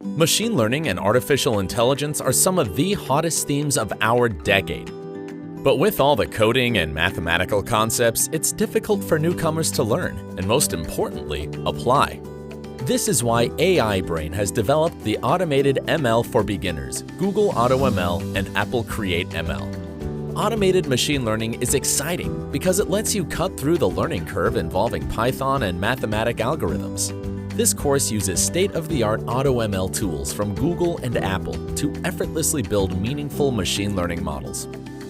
Machine learning and artificial intelligence are some of the hottest themes of our decade. But with all the coding and mathematical concepts, it's difficult for newcomers to learn, and most importantly, apply. This is why AI Brain has developed the automated ML for beginners, Google AutoML and Apple CreateML. Automated machine learning is exciting because it lets you cut through the learning curve involving Python and mathematic algorithms. This course uses state-of-the-art AutoML tools from Google and Apple to effortlessly build meaningful machine learning models.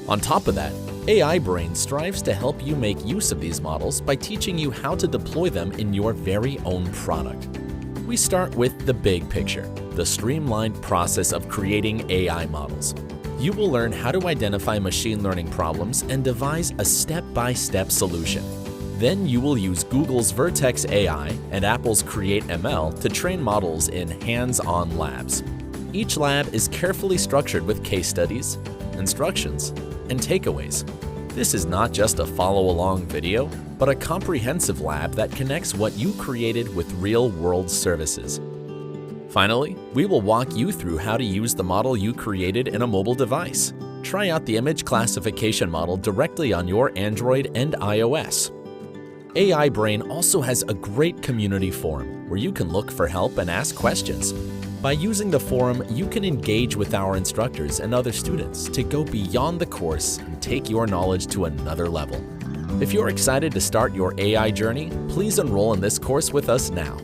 On top of that, AI Brain strives to help you make use of these models by teaching you how to deploy them in your very own product. We start with the big picture, the streamlined process of creating AI models. You will learn how to identify machine learning problems and devise a step-by-step solution. Then you will use Google's Vertex AI and Apple's CreateML to train models in hands-on labs. Each lab is carefully structured with case studies, instructions, and takeaways. This is not just a follow-along video, but a comprehensive lab that connects what you created with real-world services. Finally, we will walk you through how to use the model you created in a mobile device. Try out the image classification model directly on your Android and iOS. AI Brain also has a great community forum where you can look for help and ask questions. By using the forum, you can engage with our instructors and other students to go beyond the course and take your knowledge to another level. If you're excited to start your AI journey, please enroll in this course with us now.